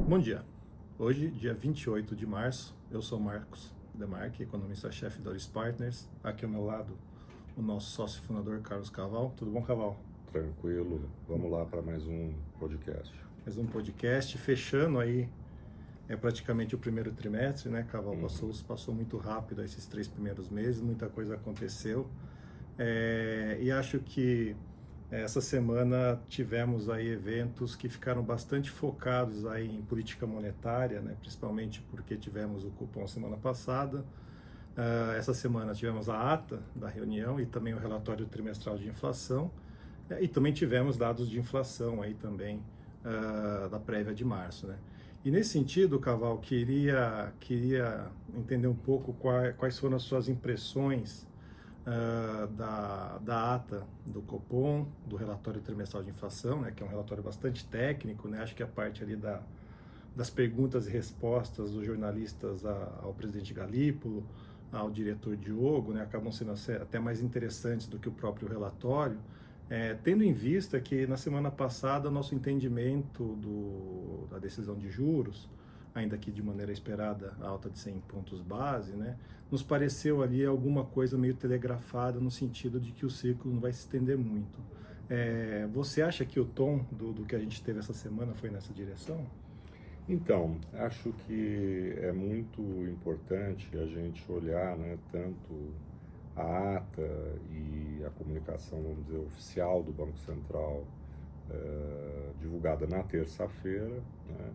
Bom dia. Hoje, dia 28 de março, eu sou Marcos Demarque, economista-chefe da Auris Partners. Aqui ao meu lado, o nosso sócio fundador, Carlos Caval. Tudo bom, Caval? Tranquilo, vamos lá para mais um podcast. Mais um podcast, fechando aí praticamente o primeiro trimestre, né, Caval? Passou muito rápido esses 3 primeiros meses, muita coisa aconteceu. E acho que essa semana tivemos aí eventos que ficaram bastante focados aí em política monetária, né? Principalmente porque tivemos o cupom semana passada. Essa semana tivemos a ata da reunião e também o relatório trimestral de inflação. E também tivemos dados de inflação aí também da prévia de março, né? E nesse sentido, Caval, queria entender um pouco quais foram as suas impressões da ata do Copom, do relatório trimestral de inflação, né, que é um relatório bastante técnico, né, acho que a parte ali das perguntas e respostas dos jornalistas ao presidente Galípolo, ao diretor Diogo, né, acabam sendo até mais interessantes do que o próprio relatório, tendo em vista que na semana passada nosso entendimento da decisão de juros, ainda que de maneira esperada, alta de 100 pontos base, né, nos pareceu ali alguma coisa meio telegrafada no sentido de que o ciclo não vai se estender muito. Você acha que o tom do que a gente teve essa semana foi nessa direção? Então, acho que é muito importante a gente olhar, né, tanto a ata e a comunicação, vamos dizer, oficial do Banco Central, divulgada na terça-feira, né,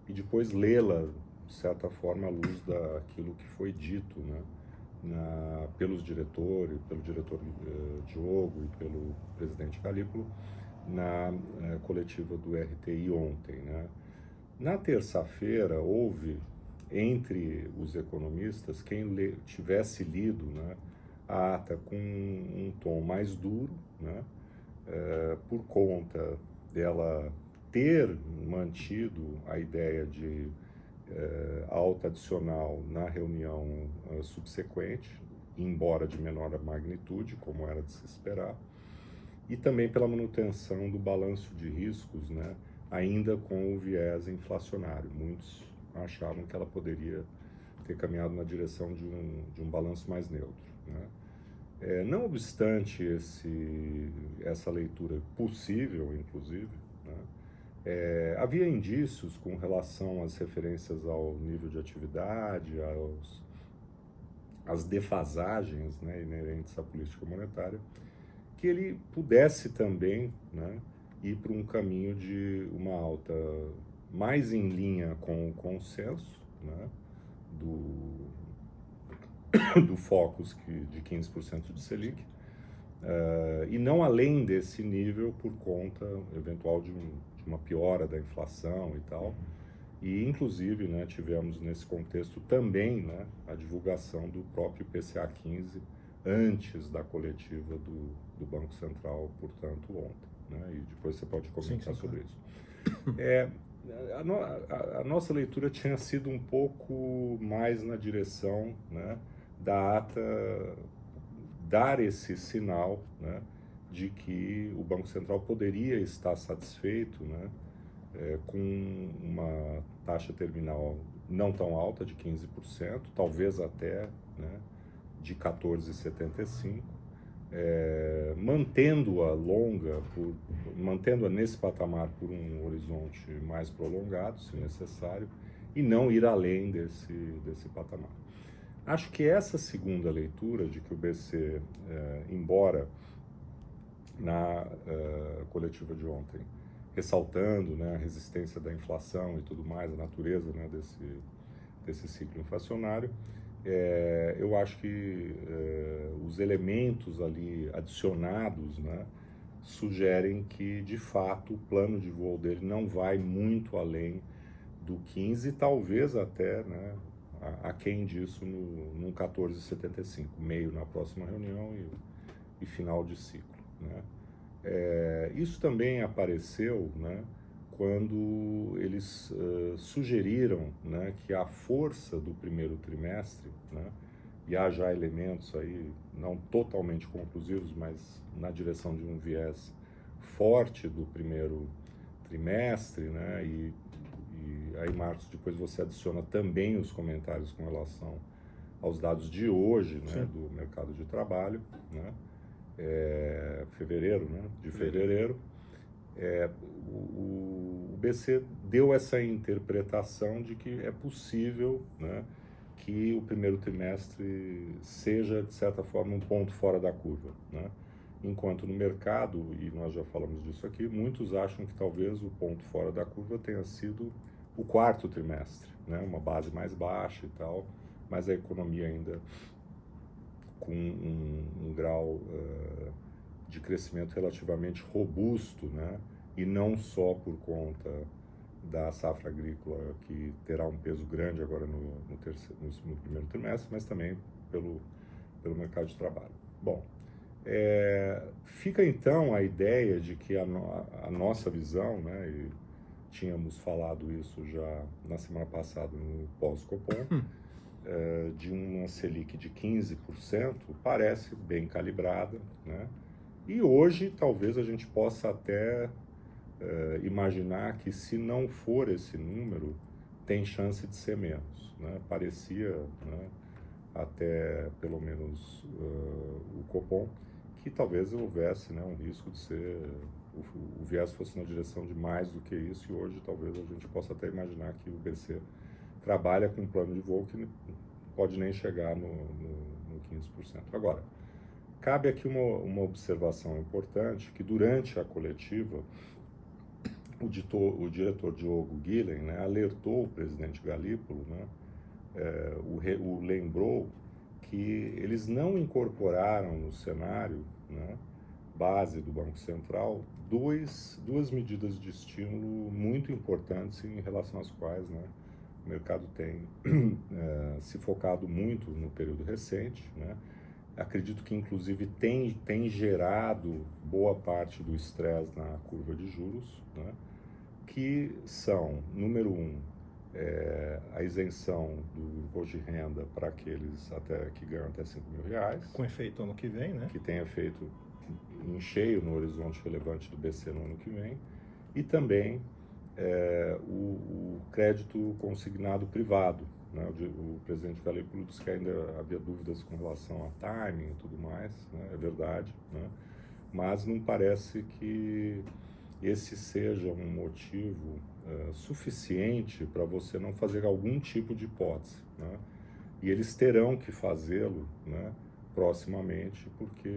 e depois lê-la, de certa forma, à luz daquilo que foi dito, né, pelos diretores, pelo diretor Diogo e pelo presidente Galípolo, na coletiva do RTI ontem, né. Na terça-feira, houve, entre os economistas, quem tivesse lido, né, a ata com um tom mais duro, né, por conta dela ter mantido a ideia de alta adicional na reunião subsequente, embora de menor magnitude, como era de se esperar, e também pela manutenção do balanço de riscos, né, ainda com o viés inflacionário. Muitos achavam que ela poderia ter caminhado na direção de um balanço mais neutro, né. Não obstante essa leitura possível, inclusive, né, havia indícios com relação às referências ao nível de atividade, às defasagens, né, inerentes à política monetária, que ele pudesse também, né, ir para um caminho de uma alta mais em linha com o consenso, né, do Focus de 15% de Selic, e não além desse nível por conta eventual de uma piora da inflação e tal. E, inclusive, né, tivemos nesse contexto também, né, a divulgação do próprio PCA 15 antes da coletiva do Banco Central, portanto, ontem, né, e depois você pode comentar Sim, sobre claro. isso. A nossa leitura tinha sido um pouco mais na direção, né, da ata dar esse sinal, né, de que o Banco Central poderia estar satisfeito, né, com uma taxa terminal não tão alta, de 15%, talvez até, né, de 14,75%, mantendo-a nesse patamar por um horizonte mais prolongado, se necessário, e não ir além desse patamar. Acho que essa segunda leitura de que o BC, embora na coletiva de ontem, ressaltando, né, a resistência da inflação e tudo mais, a natureza, né, desse ciclo inflacionário, eu acho que os elementos ali adicionados, né, sugerem que, de fato, o plano de voo dele não vai muito além do 15, talvez até, né, aquém disso no 14,75, meio na próxima reunião e final de ciclo, né. Isso também apareceu, né, quando eles sugeriram, né, que a força do primeiro trimestre, né, e há já elementos aí não totalmente conclusivos, mas na direção de um viés forte do primeiro trimestre, né, e aí, Marcos, depois você adiciona também os comentários com relação aos dados de hoje, né, do mercado de trabalho, né, fevereiro, né, de fevereiro, o BC deu essa interpretação de que é possível, né, que o primeiro trimestre seja, de certa forma, um ponto fora da curva, né? Enquanto no mercado, e nós já falamos disso aqui, muitos acham que talvez o ponto fora da curva tenha sido o quarto trimestre, né? Uma base mais baixa e tal, mas a economia ainda com um grau de crescimento relativamente robusto, né? E não só por conta da safra agrícola, que terá um peso grande agora no primeiro trimestre, mas também pelo mercado de trabalho. Bom, fica então a ideia de que a nossa visão, né, e tínhamos falado isso já na semana passada no pós-Copom, de uma Selic de 15%, parece bem calibrada, né? E hoje talvez a gente possa até imaginar que, se não for esse número, tem chance de ser menos, né? Parecia, né, até pelo menos o Copom, que talvez houvesse, né, um risco de ser, o viés fosse na direção de mais do que isso, e hoje talvez a gente possa até imaginar que o BC trabalha com um plano de voo que pode nem chegar no 15%. Agora, cabe aqui uma observação importante, que durante a coletiva, o diretor Diogo Guilhem, né, alertou o presidente Galípolo, né, o lembrou que eles não incorporaram no cenário, né, base do Banco Central duas medidas de estímulo muito importantes, em relação às quais, né, o mercado tem se focado muito no período recente, né. Acredito que, inclusive, tem gerado boa parte do estresse na curva de juros, né, que são, número um, a isenção do imposto de renda para aqueles que ganham até R$5.000. Com efeito ano que vem, né? Que tem efeito em cheio no horizonte relevante do BC no ano que vem. E também o crédito consignado privado, né? O presidente Galípolo disse que ainda havia dúvidas com relação a timing e tudo mais, né? É verdade, né? Mas não parece que esse seja um motivo suficiente para você não fazer algum tipo de hipótese, né? E eles terão que fazê-lo, né, proximamente, porque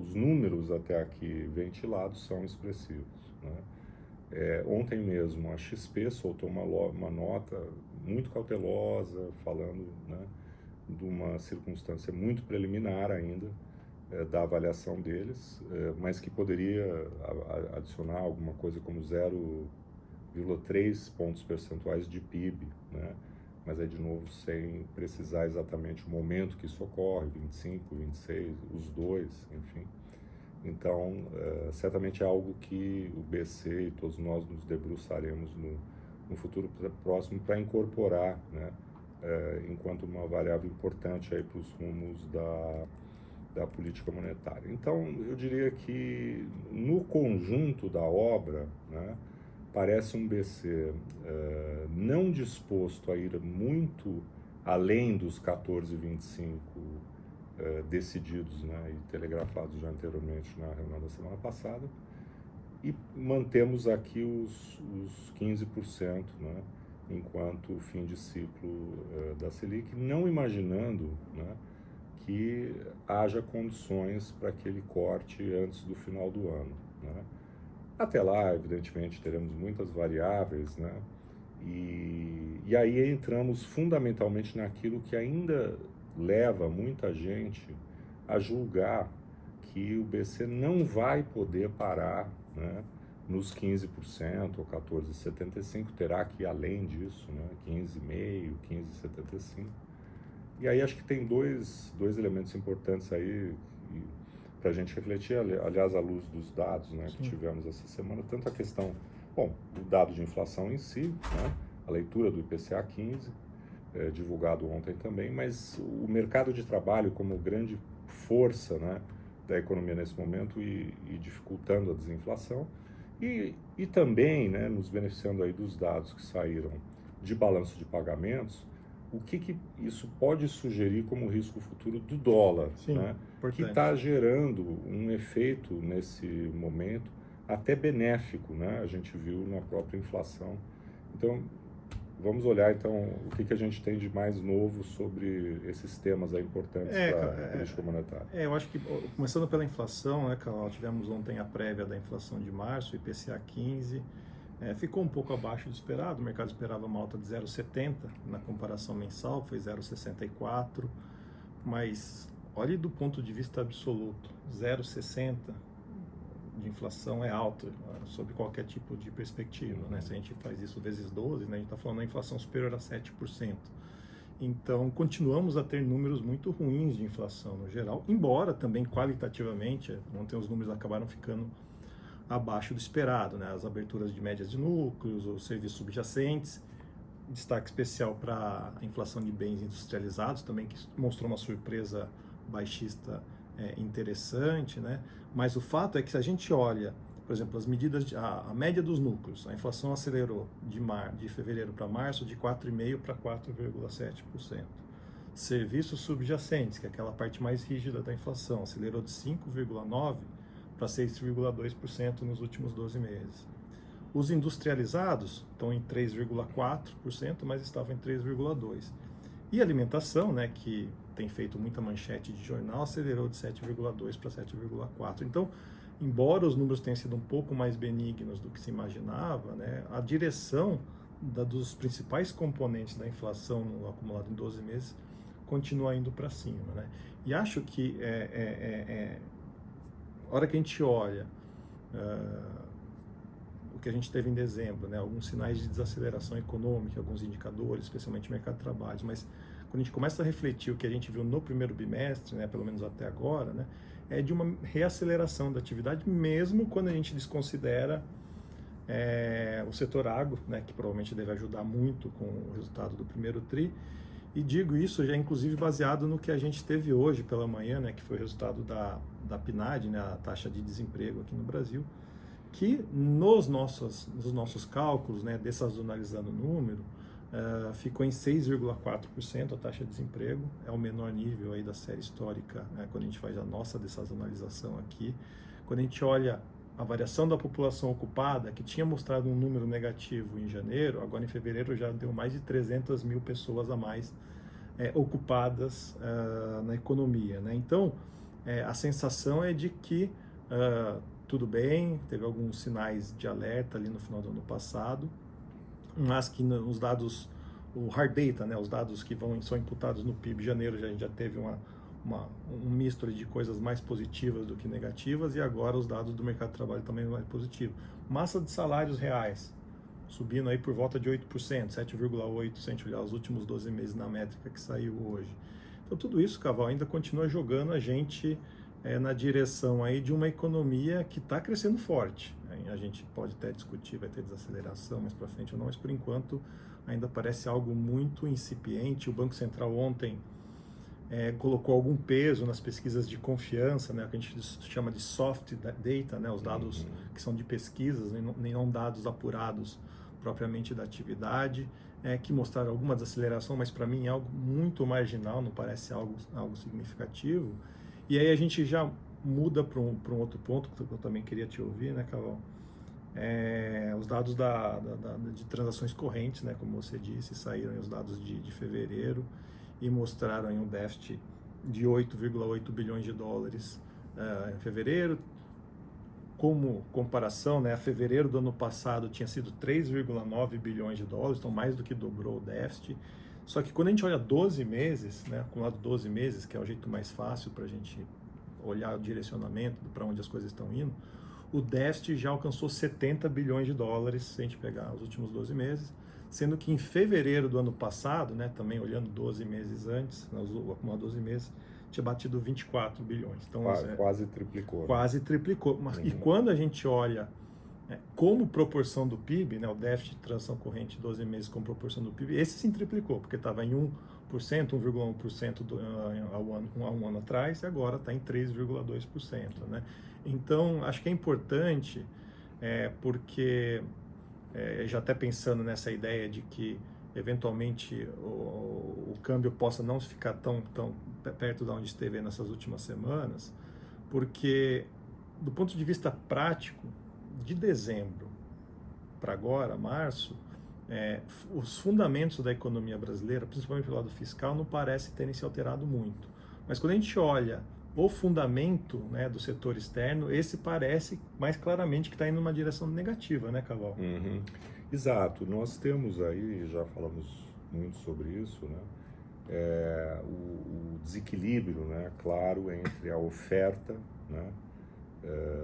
os números até aqui ventilados são expressivos, né? Ontem mesmo a XP soltou uma nota muito cautelosa, falando, né, de uma circunstância muito preliminar ainda, da avaliação deles, mas que poderia adicionar alguma coisa como 0,3 pontos percentuais de PIB, né? Mas aí, de novo, sem precisar exatamente o momento que isso ocorre, 25, 26, os dois, enfim. Então, certamente é algo que o BC e todos nós nos debruçaremos no futuro próximo para incorporar, né, enquanto uma variável importante para os rumos da política monetária. Então, eu diria que, no conjunto da obra, né, parece um BC não disposto a ir muito além dos 14,25 decididos, né, e telegrafados já anteriormente na reunião da semana passada, e mantemos aqui os 15%, né, enquanto fim de ciclo da Selic, não imaginando, né, que haja condições para que ele corte antes do final do ano, né? Até lá, evidentemente, teremos muitas variáveis, né? E aí entramos fundamentalmente naquilo que ainda leva muita gente a julgar que o BC não vai poder parar, né, nos 15% ou 14,75%, terá que ir além disso, né, 15,5%, 15,75%. E aí acho que tem dois elementos importantes aí para a gente refletir, aliás, à luz dos dados, né, que tivemos essa semana, tanto a questão, bom, o dado de inflação em si, né, a leitura do IPCA 15, divulgado ontem também, mas o mercado de trabalho como grande força, né, da economia nesse momento e dificultando a desinflação, E também, né, nos beneficiando aí dos dados que saíram de balanço de pagamentos, o que isso pode sugerir como risco futuro do dólar, Sim, né, que importante. está gerando um efeito nesse momento até benéfico, né, a gente viu na própria inflação. Então, vamos olhar então o que a gente tem de mais novo sobre esses temas aí importantes para a política monetária. Eu acho que, começando pela inflação, né, Carol, tivemos ontem a prévia da inflação de março, IPCA 15, ficou um pouco abaixo do esperado, o mercado esperava uma alta de 0,70, na comparação mensal foi 0,64, mas olhe do ponto de vista absoluto, 0,60 de inflação é alto, sob qualquer tipo de perspectiva, né? Se a gente faz isso vezes 12, né, a gente está falando da inflação superior a 7%. Então, continuamos a ter números muito ruins de inflação no geral, embora também qualitativamente, ontem os números acabaram ficando abaixo do esperado, né? As aberturas de médias de núcleos, os serviços subjacentes, destaque especial para a inflação de bens industrializados também, que mostrou uma surpresa baixista interessante, né? Mas o fato é que se a gente olha, por exemplo, as medidas, a média dos núcleos, a inflação acelerou de fevereiro para março de 4,5% para 4,7%. Serviços subjacentes, que é aquela parte mais rígida da inflação, acelerou de 5,9% para 6,2% nos últimos 12 meses. Os industrializados estão em 3,4%, mas estavam em 3,2%. E a alimentação, né, que tem feito muita manchete de jornal, acelerou de 7,2% para 7,4%. Então, embora os números tenham sido um pouco mais benignos do que se imaginava, né, a direção dos principais componentes da inflação no acumulado em 12 meses continua indo para cima, né? E acho que a hora que a gente olha o que a gente teve em dezembro, né, alguns sinais de desaceleração econômica, alguns indicadores, especialmente o mercado de trabalho, mas quando a gente começa a refletir o que a gente viu no primeiro bimestre, né, pelo menos até agora, né, é de uma reaceleração da atividade, mesmo quando a gente desconsidera o setor agro, né, que provavelmente deve ajudar muito com o resultado do primeiro TRI. E digo isso já inclusive baseado no que a gente teve hoje pela manhã, né, que foi o resultado da PNAD, né, a taxa de desemprego aqui no Brasil, que nos nossos cálculos, né, dessazonalizando o número, ficou em 6,4% a taxa de desemprego, é o menor nível aí da série histórica, né, quando a gente faz a nossa dessazonalização aqui. Quando a gente olha a variação da população ocupada, que tinha mostrado um número negativo em janeiro, agora em fevereiro já deu mais de 300 mil pessoas a mais ocupadas na economia, né? Então, a sensação é de que tudo bem, teve alguns sinais de alerta ali no final do ano passado, mas que os dados, o hard data, né, os dados que são imputados no PIB, janeiro a gente já teve um misto de coisas mais positivas do que negativas, e agora os dados do mercado de trabalho também mais positivos. Massa de salários reais, subindo aí por volta de 8%, 7,8% se a gente olhar os últimos 12 meses na métrica que saiu hoje. Então tudo isso, Caval, ainda continua jogando a gente na direção aí de uma economia que está crescendo forte. A gente pode até discutir, vai ter desaceleração mais para frente ou não, mas por enquanto ainda parece algo muito incipiente. O Banco Central ontem colocou algum peso nas pesquisas de confiança, né, que a gente chama de soft data, né, os dados que são de pesquisas, nem não dados apurados propriamente da atividade, que mostraram alguma desaceleração, mas para mim é algo muito marginal, não parece algo significativo. E aí a gente já muda para um outro ponto que eu também queria te ouvir, né, Carol? Os dados de transações correntes, né, como você disse, saíram os dados de fevereiro e mostraram um déficit de 8,8 bilhões de dólares em fevereiro. Como comparação, né, fevereiro do ano passado tinha sido 3,9 bilhões de dólares, então mais do que dobrou o déficit. Só que quando a gente olha 12 meses, né, acumulado 12 meses, que é o jeito mais fácil para a gente olhar o direcionamento para onde as coisas estão indo, o déficit já alcançou 70 bilhões de dólares, se a gente pegar os últimos 12 meses, sendo que em fevereiro do ano passado, né, também olhando 12 meses antes, o acumulado 12 meses, tinha batido 24 bilhões. Então, quase triplicou. Quase triplicou. Mas, e quando a gente olha como proporção do PIB, né, o déficit de transação corrente 12 meses como proporção do PIB, esse sim triplicou, porque estava em 1,1% há um ano atrás, e agora está em 3,2%. Né? Então, acho que é importante porque já até pensando nessa ideia de que eventualmente o câmbio possa não ficar tão perto de onde esteve nessas últimas semanas, porque do ponto de vista prático, de dezembro para agora, março, os fundamentos da economia brasileira, principalmente pelo lado fiscal, não parecem terem se alterado muito. Mas quando a gente olha o fundamento, né, do setor externo, esse parece mais claramente que está indo numa direção negativa, né, Caval? Uhum. Exato. Nós temos aí, já falamos muito sobre isso, né, o desequilíbrio, né, claro, entre a oferta, né,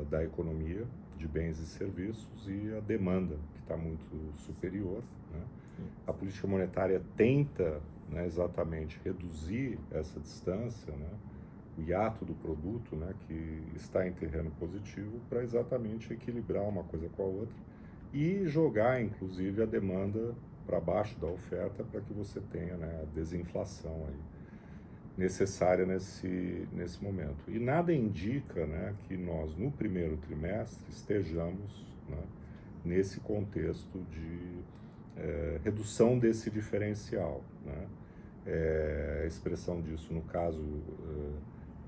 da economia de bens e serviços e a demanda, que está muito superior, né? A política monetária tenta, né, exatamente reduzir essa distância, né, o hiato do produto, né, que está em terreno positivo, para exatamente equilibrar uma coisa com a outra e jogar, inclusive, a demanda para baixo da oferta para que você tenha, né, a desinflação aí necessária nesse momento. E nada indica, né, que nós, no primeiro trimestre, estejamos, né, nesse contexto de redução desse diferencial, né? A expressão disso, no caso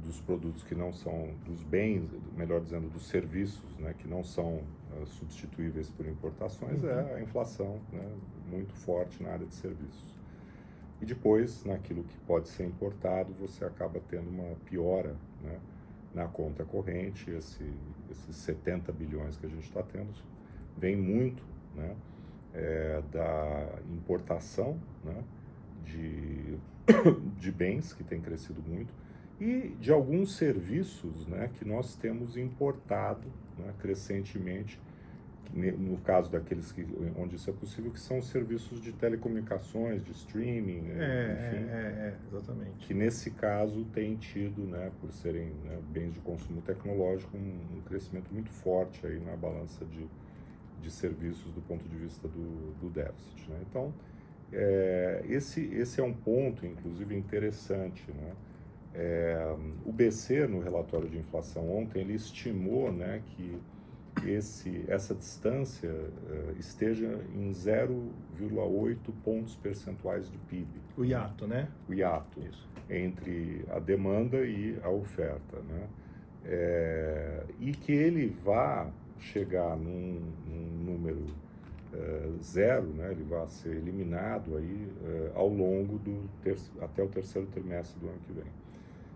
dos produtos que não são, dos bens, melhor dizendo, dos serviços, né, que não são substituíveis por importações, é a inflação, né, muito forte na área de serviços. E depois, naquilo que pode ser importado, você acaba tendo uma piora, né, na conta corrente. Esses 70 bilhões que a gente está tendo vem muito, né, da importação, né, de bens, que tem crescido muito, e de alguns serviços, né, que nós temos importado, né, crescentemente, no caso daqueles onde isso é possível, que são os serviços de telecomunicações, de streaming, enfim, exatamente. que nesse caso tem tido, né, por serem, né, bens de consumo tecnológico, um crescimento muito forte aí na balança de serviços do ponto de vista do déficit, né? Então, esse é um ponto, inclusive, interessante, né? O BC, no relatório de inflação ontem, ele estimou, né, que essa distância esteja em 0,8 pontos percentuais de PIB. O hiato, né? O hiato. Isso. Entre a demanda e a oferta, né? E que ele vá chegar num número zero, né? Ele vai ser eliminado aí ao longo até o terceiro trimestre do ano que vem.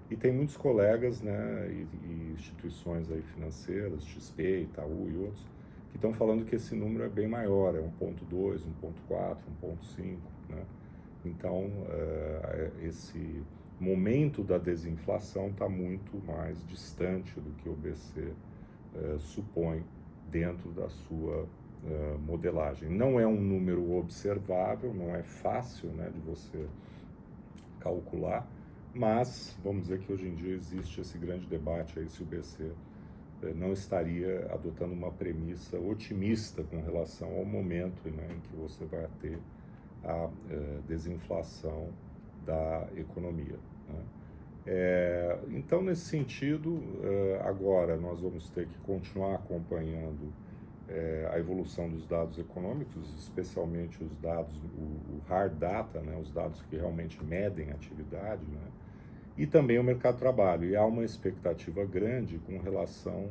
E tem muitos colegas, né, e instituições aí financeiras, XP, Itaú e outros, que estão falando que esse número é bem maior, é 1,2, 1,4, 1,5, né? Então, esse momento da desinflação está muito mais distante do que o BC supõe dentro da sua modelagem. Não é um número observável, não é fácil, né, de você calcular, mas vamos dizer que hoje em dia existe esse grande debate aí se o BC não estaria adotando uma premissa otimista com relação ao momento, né, em que você vai ter a desinflação da economia, né? Então, nesse sentido, agora nós vamos ter que continuar acompanhando a evolução dos dados econômicos, especialmente os dados, o hard data, né, os dados que realmente medem a atividade, né, e também o mercado de trabalho. E há uma expectativa grande com relação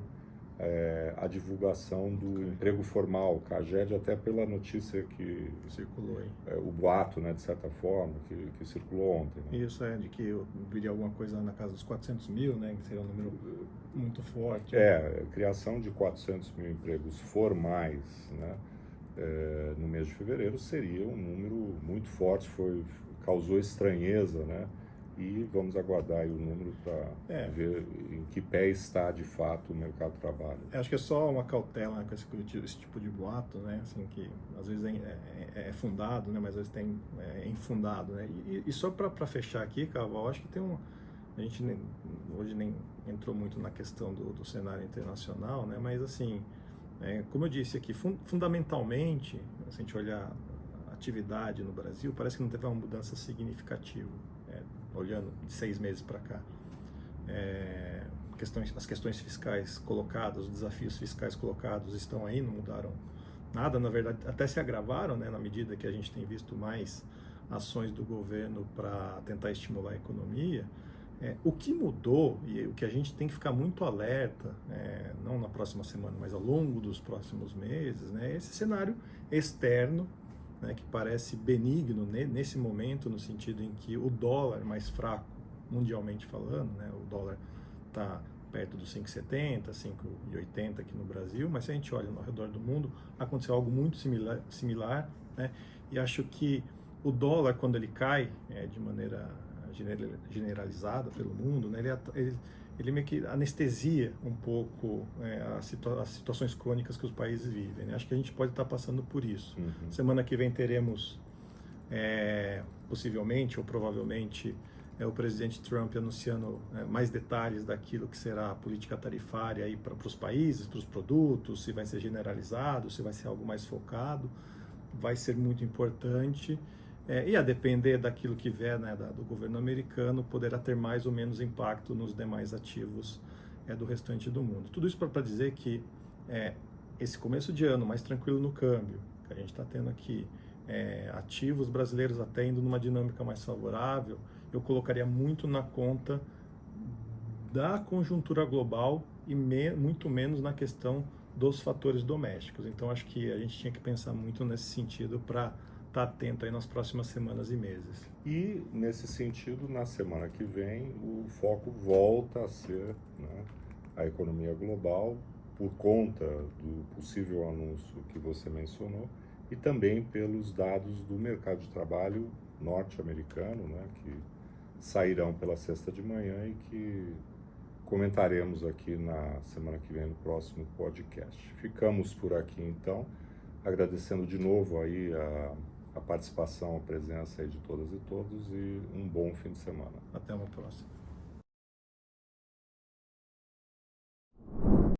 à divulgação do emprego formal, CAGED, até pela notícia que circulou aí. O boato, né, de certa forma, que circulou ontem, né? Isso, de que eu viria alguma coisa na casa dos 400 mil, né, que seria um número muito forte. Criação de 400 mil empregos formais, né, no mês de fevereiro seria um número muito forte, causou estranheza, né? E vamos aguardar aí o número para ver em que pé está de fato o mercado de trabalho. Acho que é só uma cautela, né, com esse tipo de boato, né, assim, que às vezes é fundado, né, mas às vezes é infundado, né. E só para fechar aqui, Caval, acho que a gente hoje nem entrou muito na questão do cenário internacional, né, mas assim, como eu disse aqui, fundamentalmente, se a gente olhar a atividade no Brasil, parece que não teve uma mudança significativa, olhando de 6 meses para cá. as questões fiscais colocadas, os desafios fiscais colocados estão aí, não mudaram nada, na verdade até se agravaram, né, na medida que a gente tem visto mais ações do governo para tentar estimular a economia. O que mudou e o que a gente tem que ficar muito alerta, não na próxima semana, mas ao longo dos próximos meses, né, é esse cenário externo, né, que parece benigno nesse momento, no sentido em que o dólar é mais fraco, mundialmente falando, né, o dólar está perto dos 5,70, 5,80 aqui no Brasil, mas se a gente olha ao redor do mundo, aconteceu algo muito similar, né? E acho que o dólar, quando ele cai de maneira generalizada pelo mundo, né, ele meio que anestesia um pouco as situações crônicas que os países vivem, né? Acho que a gente pode estar passando por isso. Uhum. Semana que vem teremos, possivelmente ou provavelmente, o presidente Trump anunciando mais detalhes daquilo que será a política tarifária aí para os países, para os produtos, se vai ser generalizado, se vai ser algo mais focado, vai ser muito importante. E a depender daquilo que vier, né, do governo americano, poderá ter mais ou menos impacto nos demais ativos do restante do mundo. Tudo isso para dizer que esse começo de ano mais tranquilo no câmbio, que a gente está tendo aqui, ativos brasileiros até indo numa dinâmica mais favorável, eu colocaria muito na conta da conjuntura global e muito menos na questão dos fatores domésticos. Então, acho que a gente tinha que pensar muito nesse sentido para estar atento aí nas próximas semanas e meses. E, nesse sentido, na semana que vem, o foco volta a ser, né, a economia global, por conta do possível anúncio que você mencionou, e também pelos dados do mercado de trabalho norte-americano, né, que sairão pela sexta de manhã e que comentaremos aqui na semana que vem no próximo podcast. Ficamos por aqui então, agradecendo de novo aí a participação, a presença aí de todas e todos, e um bom fim de semana. Até uma próxima.